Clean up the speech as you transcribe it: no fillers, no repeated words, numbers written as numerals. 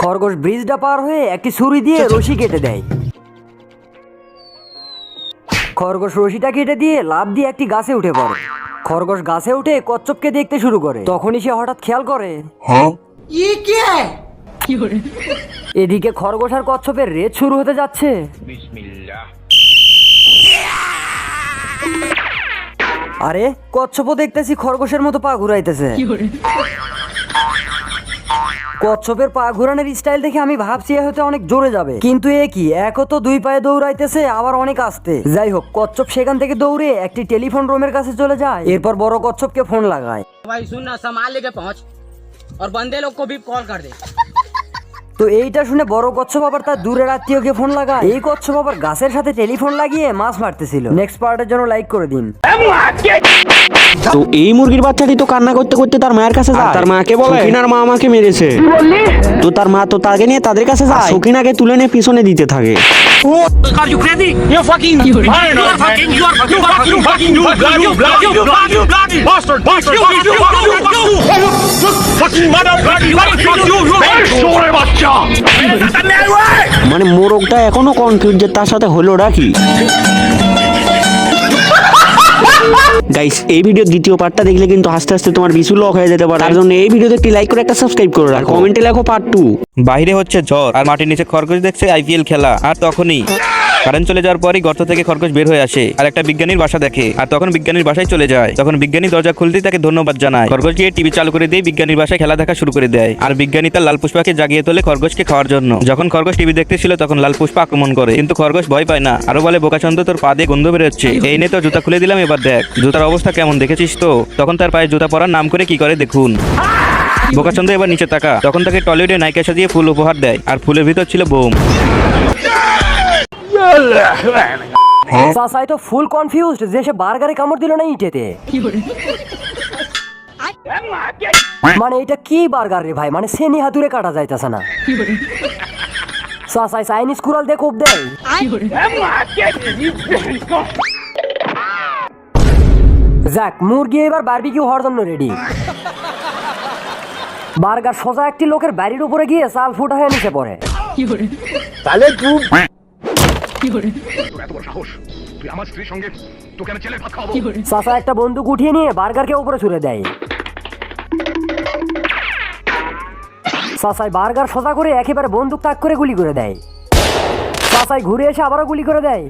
খরগোশ ব্রিজটা পার হয়ে একটি ছুরি দিয়ে রশি কেটে দেয়। খরগোশ রশিটা কেটে দিয়ে লাফ দিয়ে একটি গাছে উঠে পড়ে। খরগোশ গাছে উঠে কচ্ছপকে দেখতে শুরু করে। তখনই সে হঠাৎ খেয়াল করে এদিকে খরগোশ আর কচ্ছপের রেস শুরু হতে যাচ্ছে। আরে কচ্ছপও দেখতেছি খরগোশের মতো পা ঘুরাইতেছে। কচ্ছপের পা ঘুরানোর স্টাইল দেখে আমি ভাবছি হয়তো অনেক জোরে যাবে, কিন্তু এ কি, একও তো দুই পায়ে দৌড়াইতেছে আবার অনেক আস্তে। যাই হোক, কচ্ছপ সেখান থেকে দৌড়ে একটি টেলিফোন রুমের কাছে চলে যায়। এরপর বড় কচ্ছপকে ফোন লাগায়। ভাই শুন না, সামান লেকে পৌঁছ আর বন্দে লোক কো ভি কল কর দে। তো এইটা শুনে বড় কচ্ছপ আবার তার দূরের আত্মীয়কে ফোন লাগায়। এই কচ্ছপ আবার গাছের সাথে টেলিফোন লাগিয়ে মাছ মারতেছিল। নেক্সট পার্টের জন্য লাইক করে দিন। তো এই মুরগির বাচ্চাটি তো কান্না করতে করতে তার মায়ের কাছে যায়। তার মাকে বলে সকিনার মা আমাকে মেরেছে। তো তার মা তো তাকে নিয়ে তাদের কাছে যায়। সকিনাকে তুলে নিয়ে পিছনে দিতে থাকে। মানে মোরগটা এখনো কনফিউজ যে তার সাথে হলোটা কি। গাইস, এই ভিডিও দ্বিতীয় পার্টটা দেখলে কিন্তু আস্তে আস্তে তোমার বিছু লক হয়ে যেতে পারে। তার জন্য এই ভিডিওতে একটি লাইক করে একটা সাবস্ক্রাইব করে রাখো। কমেন্টে লেখো পার্ট 2। বাইরে হচ্ছে ঝড় আর মাটির নিচে খরগোশ দেখছে আইপিএল খেলা। আর তখনই কারেন্ট চলে যাওয়ার পরই গর্ত থেকে খরগোশ বের হয়ে আসে আর একটা বিজ্ঞানীর বাসা দেখে। আর তখন বিজ্ঞানীর বাসায় চলে যায়। তখন বিজ্ঞানী দরজা খুলতেই তাকে ধন্যবাদ জানায়। খরগোশ গিয়ে টিভি চালু করে দিয়ে বিজ্ঞানীর বাসায় খেলা দেখা শুরু করে দেয়। আর বিজ্ঞানী তার লাল পুষ্পাকে জাগিয়ে তোলে খরগোশকে খাওয়ার জন্য। যখন খরগোশ টিভি দেখতেছিল তখন লাল পুষ্পা আক্রমণ করে, কিন্তু খরগোশ ভয় পায় না। আরো বলে, বোকাচন্দ, তোর পা দিয়ে গন্ধ বেরোচ্ছে। এই নিয়ে তো জুতা খুলে দিলাম, এবার দেখ জুতার অবস্থা কেমন, দেখেছিস তো? তখন তার পায়ে জুতা পরার নাম করে কি করে দেখুন। বোকাচন্দ এবার নিচে তাকা। তখন তাকে টলিউডে নায়িকা সাজিয়ে ফুল উপহার দেয়। আর ফুলের ভিতর ছিল বোম। চাচাই তো ফুল কনফিউজড যে সে বার্গারে কামড় দিল না ইটেতে। মানে এটা কি বার্গার রে ভাই, মানে সেনি হাতুড়ে কাটা যাইতেছে না। চাচাই চাইনিজ কুড়াল দিয়ে কোপ দেয়। যাক, মুরগি এবার বারবিকিউ হওয়ার জন্য রেডি। বার্গার সোজা একটি লোকের বাড়ির উপরে গিয়ে চাল ফুটা হয়ে নিচে পড়ে। চাচা একটা বন্দুক উঠিয়ে নিয়ে বার্গারকে উপরে ছুড়ে দেয়। চাচাই বার্গার সোজা করে একেবারে বন্দুক তাক করে গুলি করে দেয়। চাচাই ঘুরে এসে আবারও গুলি করে দেয়।